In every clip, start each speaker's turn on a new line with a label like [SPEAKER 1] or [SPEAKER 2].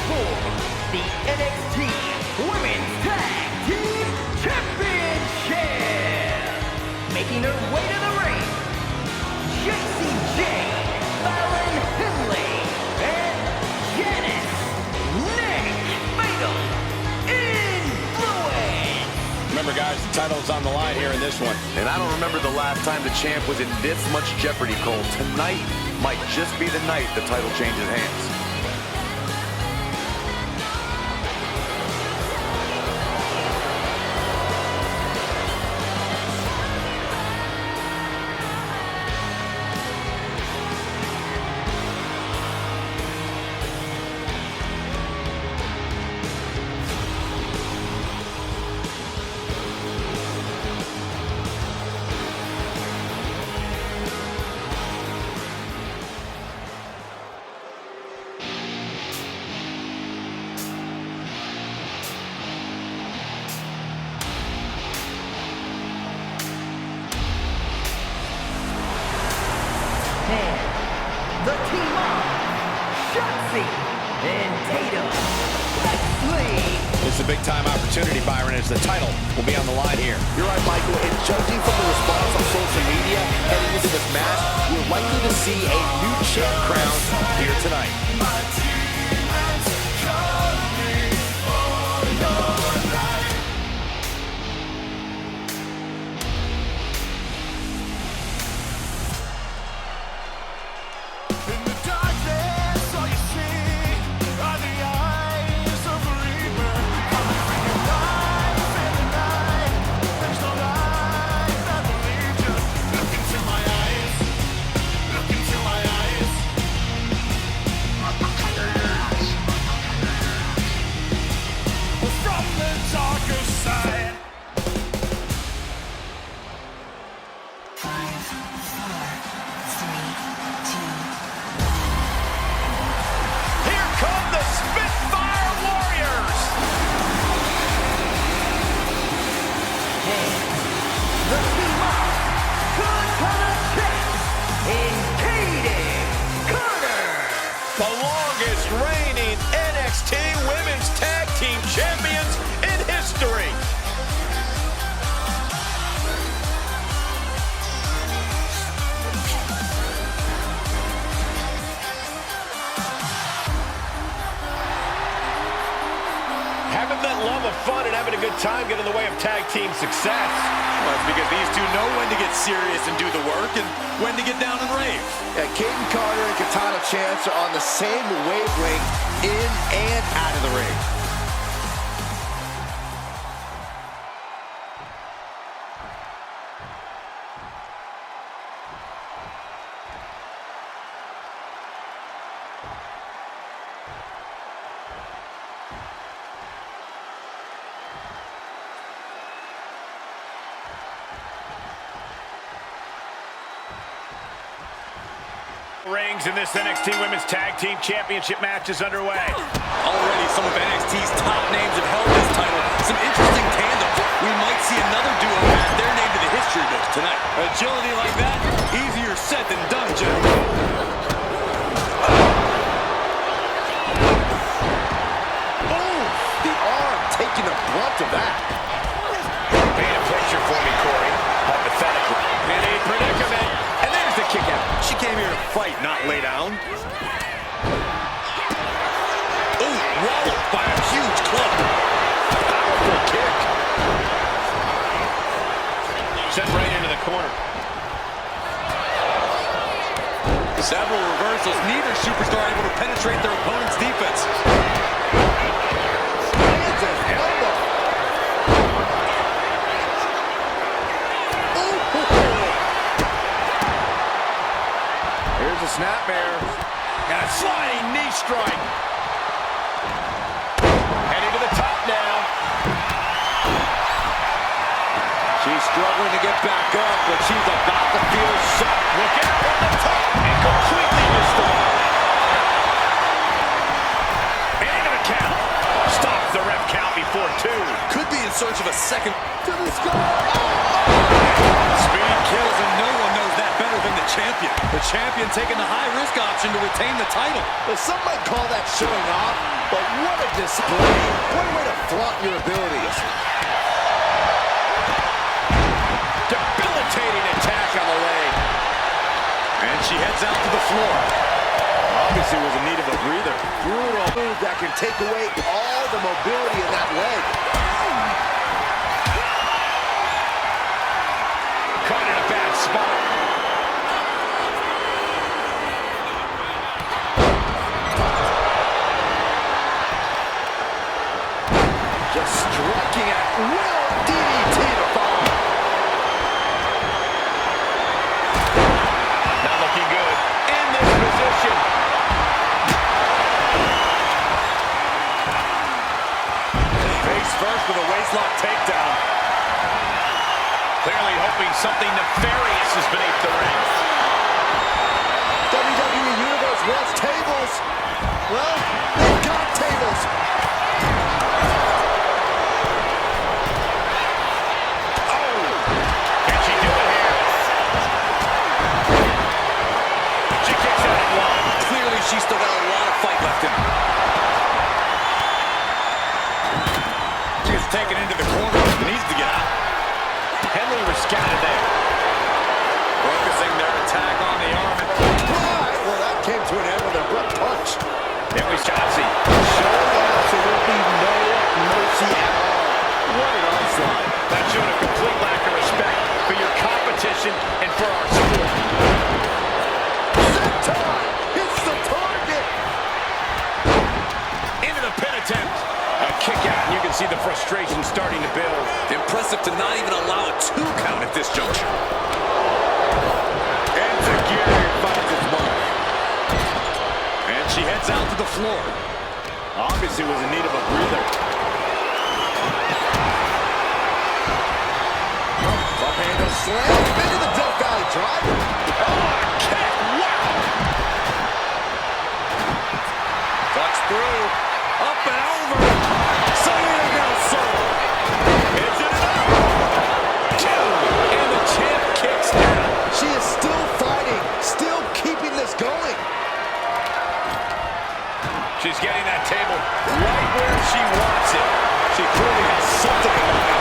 [SPEAKER 1] for the NXT Women's Tag Team Championship. Making her way to the ring, JCJ, Fallon Henley, and Janice Nick Fatal Influence.
[SPEAKER 2] Remember, guys, the title's on the line here in this one.
[SPEAKER 3] And I don't remember the last time the champ was in this much jeopardy, Cole. Tonight might just be the night the title changes hands.
[SPEAKER 1] The team up, Shotzi and Tatum Lee.
[SPEAKER 2] This is a big-time opportunity, Byron, as the title will be on the line here.
[SPEAKER 4] You're right, Michael, and judging from the response on social media heading into this match, we're likely to see a new champ crowned here tonight.
[SPEAKER 2] The longest reigning NXT Women's Tag Team Champions in history. Having that love of fun and having a good time get in the way of tag team success.
[SPEAKER 3] Well, it's because these two know when to get serious and do the work and when to get down and rave.
[SPEAKER 4] Yeah, Kayden Carter and Katana Chance are on the same wavelength in and out of the ring.
[SPEAKER 2] Rings in this NXT Women's Tag Team Championship match is underway.
[SPEAKER 3] Already some of NXT's top names have held this title. Some interesting tandems. We might see another duo add their name to the history books tonight. Agility like that, easier said than done, Jim.
[SPEAKER 4] Oh, the arm taking a brunt of that.
[SPEAKER 2] Paint a picture for me, Corey. Hypothetically. In a predicament. And there's the kick out.
[SPEAKER 3] She came here to fight, not lay down. Ooh, walloped by a huge club.
[SPEAKER 2] Powerful kick. Sent right into the corner.
[SPEAKER 3] Several reversals. Neither superstar able to penetrate their opponent's defense.
[SPEAKER 4] Hands and elbow.
[SPEAKER 3] Here's a snapmare.
[SPEAKER 2] And a sliding knee strike. Heading to the top now.
[SPEAKER 3] She's struggling to get back up, but she's about to feel shot.
[SPEAKER 2] Look out on the top. And completely destroyed. And into the count. Stops the ref count before two.
[SPEAKER 3] Could be in search of a second.
[SPEAKER 4] To the sky.
[SPEAKER 3] Speed kills, and no one knows that better than the champion. The champion taking the high-risk option to retain the title.
[SPEAKER 4] Well, some might call that showing off, but what a display. What a way to flaunt your abilities.
[SPEAKER 3] Debilitating attack on the leg. And she heads out to the floor. Obviously was in need of a breather.
[SPEAKER 4] Brutal move that can take away all the mobility in that leg.
[SPEAKER 2] Caught in a bad spot.
[SPEAKER 4] Just striking at will. DDT to follow.
[SPEAKER 2] Not looking good. In this position.
[SPEAKER 3] Face first with a waistlock takedown.
[SPEAKER 2] Clearly hoping something nefarious is beneath the ring.
[SPEAKER 4] WWE Universe wants tables. Well, they've got tables.
[SPEAKER 2] Can she do it here? She kicks out at one.
[SPEAKER 3] Clearly she's still got a lot of fight left in her. She gets taken into the corner. Needs to get out.
[SPEAKER 2] Henley was scattered there.
[SPEAKER 3] Focusing their attack on the arm.
[SPEAKER 4] Right. Well, that came to an end with a abrupt punch.
[SPEAKER 2] There was Shotzi.
[SPEAKER 4] Showing absolutely no mercy at all. What an onslaught.
[SPEAKER 2] That showed a complete lack of respect for your competition and for our sport.
[SPEAKER 4] Senton hits the target.
[SPEAKER 2] Into the pin attempt. A kick out, and you can see the frustration starting to build.
[SPEAKER 3] Impressive to not even allow a 2 count at this juncture.
[SPEAKER 2] And Zagiri finds its mark.
[SPEAKER 3] And she heads out to the floor.
[SPEAKER 2] Obviously was in need of a breather.
[SPEAKER 4] Up-handle slam into the Death Valley driver.
[SPEAKER 2] Oh, kick! Wow!
[SPEAKER 3] Ducks through. Up and over. Selena Del Sol.
[SPEAKER 2] Is it enough? 2! And the champ kicks out.
[SPEAKER 4] She is still fighting, still keeping this going.
[SPEAKER 2] She's getting that table right where she wants it.
[SPEAKER 3] She clearly has something in mind.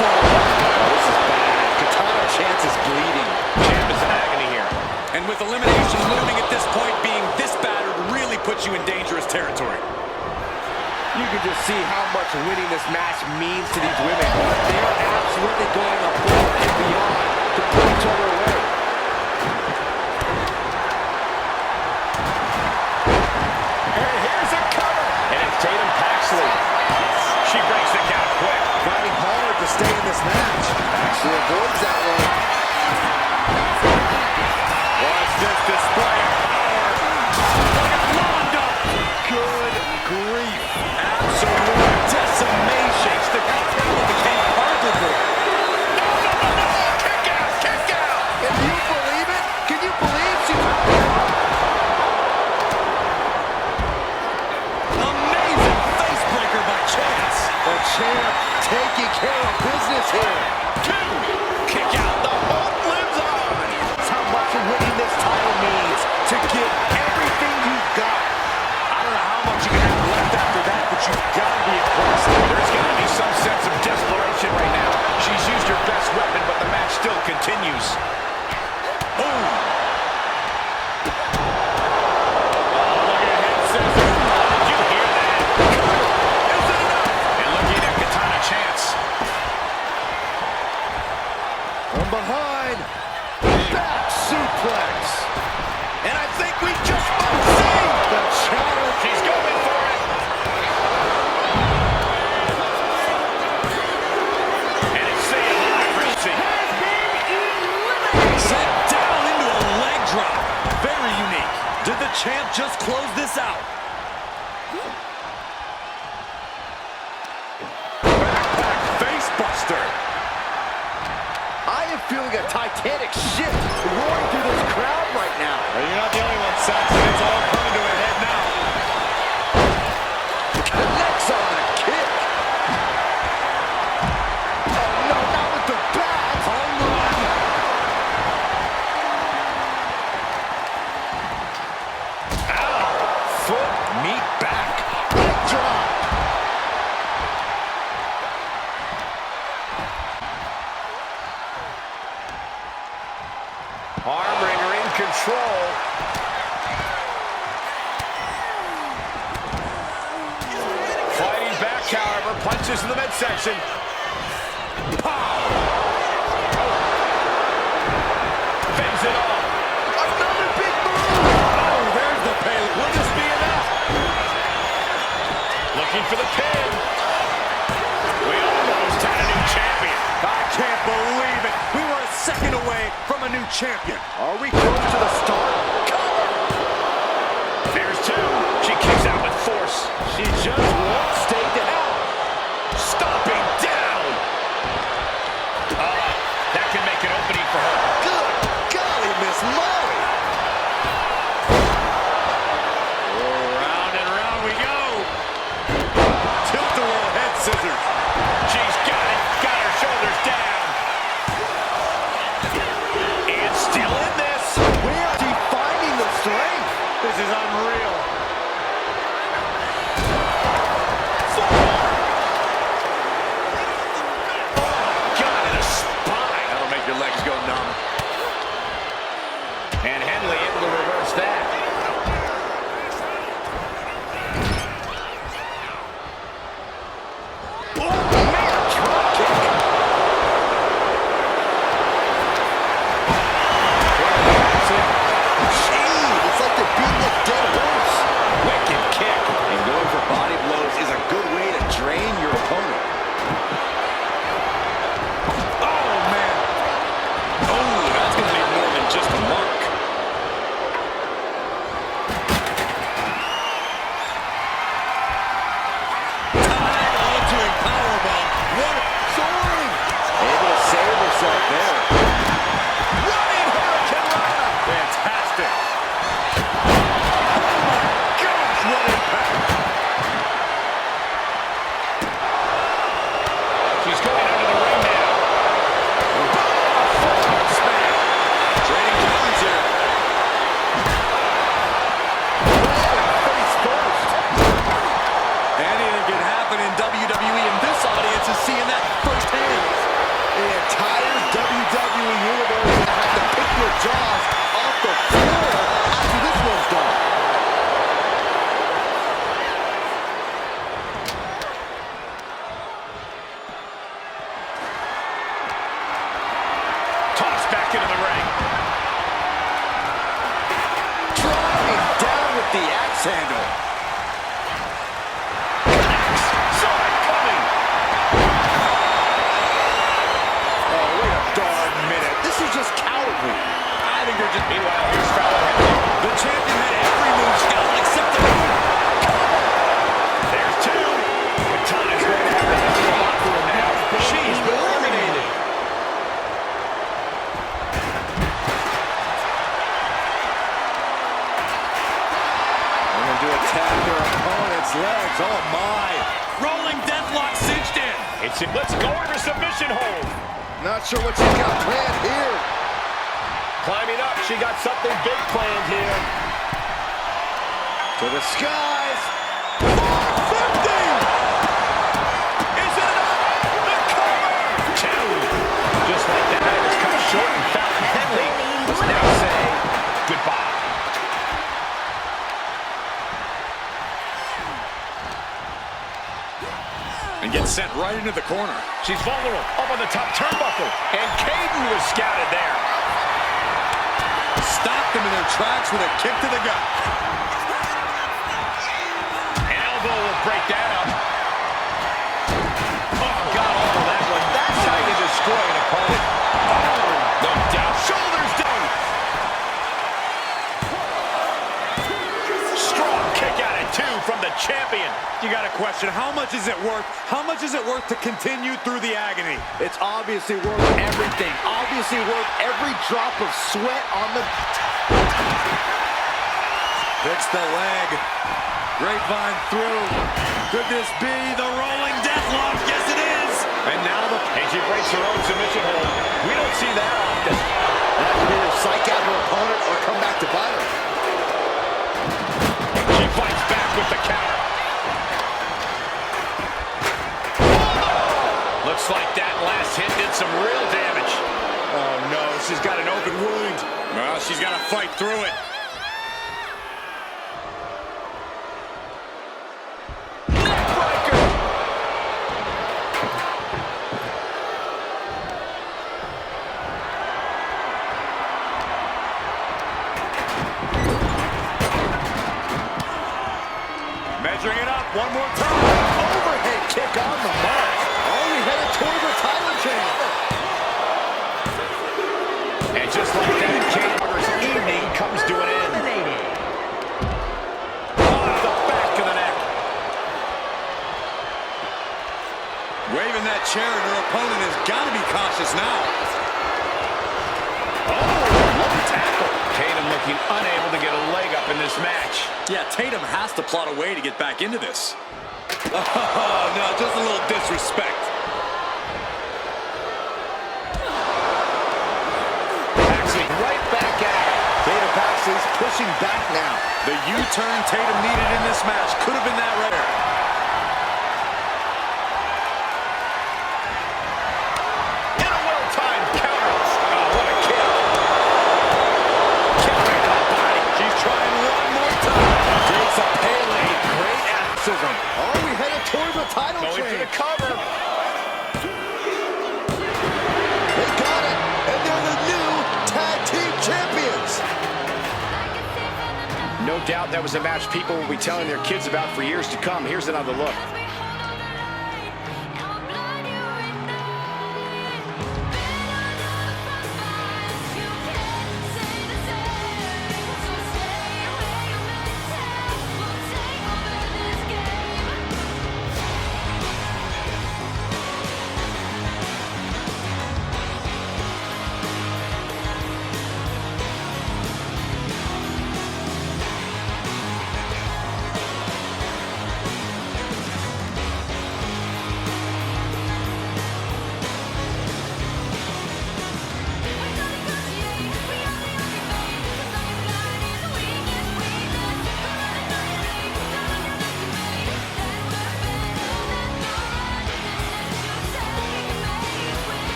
[SPEAKER 4] This is bad. Katana Chance is bleeding.
[SPEAKER 2] Champ is in agony here.
[SPEAKER 3] And with elimination looming at this point, being this battered really puts you in dangerous territory.
[SPEAKER 4] You can just see how much winning this match means to these women. They are absolutely going above and beyond to put each other away.
[SPEAKER 2] And here's a cover. And it's Tatum Paxley. She breaks the count quick.
[SPEAKER 4] Fighting hard to stay in this match. She avoids that one.
[SPEAKER 2] Watch this display of power. Look at Londo.
[SPEAKER 3] Good grief. Absolute decimation. The countdown became pardonable.
[SPEAKER 2] No! Kick out! Kick out!
[SPEAKER 4] Can you believe it? Can you believe she...
[SPEAKER 3] Amazing face breaker by Chance.
[SPEAKER 4] The champ taking care of business here.
[SPEAKER 2] 2! Kick out. The hope lives on.
[SPEAKER 4] That's how much winning this title means. To give everything you've got.
[SPEAKER 2] I don't know how much you can have left after that, but you've got to be impressed. There's got to be some sense of desperation right now. She's used her best weapon, but the match still continues. Boom! Oh, look at head scissors. Did you hear that? Is it enough? And looking at Katana Chance.
[SPEAKER 4] From behind. Back suplex.
[SPEAKER 2] And I think we just might see
[SPEAKER 4] The challenge.
[SPEAKER 2] she's going for it. And it's saying hi for Singh.
[SPEAKER 3] Sent down into a leg drop. Very unique. Did the champ just close this out? Backpack face buster.
[SPEAKER 4] I am feeling a titanic shift roaring through this crowd right now.
[SPEAKER 3] You're not the only one, Saxon. It's all coming to a head now.
[SPEAKER 4] Connects on the kick. Oh no, not with the bat.
[SPEAKER 3] Home run. meat back.
[SPEAKER 4] Leg drop.
[SPEAKER 2] Arm wringer in control. Fighting back, however, punches in the midsection. Pow! Fends it off.
[SPEAKER 4] Another big move.
[SPEAKER 3] Oh, there's the payload.
[SPEAKER 2] Will this be enough? Looking for the pin. We almost had a new champion.
[SPEAKER 3] I can't believe it. We were a second away from a new champion.
[SPEAKER 4] Are we close to the start?
[SPEAKER 2] There's two. She kicks out with force.
[SPEAKER 4] She just won't stay down.
[SPEAKER 2] Stomping down. That can make an opening for her.
[SPEAKER 4] Good golly, Miss Molly.
[SPEAKER 3] Round and round we go. Tilt-a-whirl head scissors.
[SPEAKER 2] She's got it. Got her shoulders down. And still in this.
[SPEAKER 4] Where is he finding the strength?
[SPEAKER 3] This is unreal.
[SPEAKER 2] Got in a spine.
[SPEAKER 3] That'll make your legs go numb.
[SPEAKER 2] And Henley able to reverse that.
[SPEAKER 4] It's like they're beating a dead horse.
[SPEAKER 2] Wicked kick.
[SPEAKER 4] And going for body blows is a good way to drain your opponent.
[SPEAKER 3] Oh, man. Oh, that's going to be more than just a mark. Tied onto a powerbomb. What
[SPEAKER 4] Soaring. Able to save herself there.
[SPEAKER 3] running hurricanrana. Fantastic. Oh, my gosh, what impact.
[SPEAKER 2] She's going under the ring now.
[SPEAKER 3] Smack. Trading turns here.
[SPEAKER 4] Face first.
[SPEAKER 3] Anything can happen in WWE, and this audience is seeing that firsthand.
[SPEAKER 4] The entire WWE universe is going to have to pick your jaws off the floor after this one's done.
[SPEAKER 2] Tossed back into the ring.
[SPEAKER 4] Driving down with the axe handle.
[SPEAKER 2] Saw it coming.
[SPEAKER 4] Oh, wait a darn minute. This is just cowardly.
[SPEAKER 3] I think they're just...
[SPEAKER 2] Meanwhile, here's Fallon Henley.
[SPEAKER 3] The champion had every move, Scott, except the move.
[SPEAKER 2] There's two. Katana's going to have to head to the locker room now. She's been eliminated.
[SPEAKER 4] I'm going to attack their opponent's legs. Oh, my.
[SPEAKER 3] Rolling deathlock cinched in.
[SPEAKER 2] Let's go over submission hold.
[SPEAKER 4] Not sure what she's got planned here.
[SPEAKER 2] Climbing up, she got something big planned here.
[SPEAKER 4] To the skies.
[SPEAKER 3] 50! Is it enough? The cover!
[SPEAKER 2] Two. Just like that, it was cut short, and Fallon Henley must now say goodbye.
[SPEAKER 3] And gets sent right into the corner.
[SPEAKER 2] She's vulnerable, up on the top turnbuckle, and Caden was scouted there.
[SPEAKER 3] Stopped them in their tracks with a kick to the gut.
[SPEAKER 2] An elbow will break that up. Oh, got all of that one. That's how you destroy an opponent. Oh, no doubt. Shoulders down. Strong kick out at two from the champion.
[SPEAKER 3] You got a question. How much is it worth? How much is it worth to continue through the agony?
[SPEAKER 4] It's obviously worth everything. Obviously worth every drop of sweat on the...
[SPEAKER 3] Fix the leg. Grapevine through. Could this be the rolling deathlock? Yes, it is.
[SPEAKER 2] And now and she breaks her own submission hold. We don't see that often.
[SPEAKER 4] That can either psych out her opponent or come back to bite her.
[SPEAKER 2] She fights back with the real damage.
[SPEAKER 3] Oh, no, she's got an open wound. Well, she's got to fight through it. Measuring it up one more time.
[SPEAKER 4] Overhead kick on the mark. Only headed toward the title chain.
[SPEAKER 2] And just like that, Kane Carter's evening comes to an end.
[SPEAKER 1] Eliminated.
[SPEAKER 2] Off the back of the neck.
[SPEAKER 3] Waving that chair, and her opponent has got to be cautious now.
[SPEAKER 2] What a tackle. Tatum looking unable to get a leg up in this match.
[SPEAKER 3] Yeah, Tatum has to plot a way to get back into this. Oh, no, just a little disrespect.
[SPEAKER 2] Paxley right back at it.
[SPEAKER 4] Tatum Paxley's pushing back now.
[SPEAKER 3] The U-turn Tatum needed in this match could have been that right there.
[SPEAKER 2] And a well-timed counter. Oh, what a kick. Counter to the body.
[SPEAKER 3] She's trying one more time.
[SPEAKER 4] Takes a Pele. Great athleticism. Oh, we headed toward the title
[SPEAKER 2] Going for
[SPEAKER 4] chain.
[SPEAKER 2] the cover.
[SPEAKER 4] They got it. And they're the new tag team champions.
[SPEAKER 2] No doubt that was a match people will be telling their kids about for years to come. Here's another look.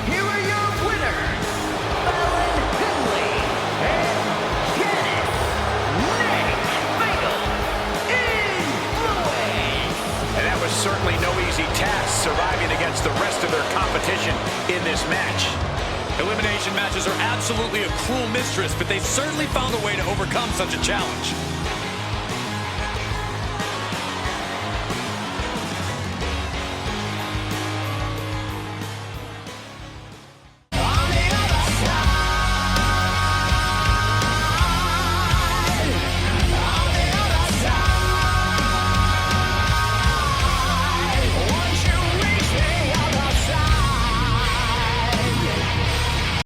[SPEAKER 1] Here are your winners, Fallon Finley and Janice Nick Fatal Influence.
[SPEAKER 2] And that was certainly no easy task, surviving against the rest of their competition in this match.
[SPEAKER 3] Elimination matches are absolutely a cruel mistress, but they certainly found a way to overcome such a challenge.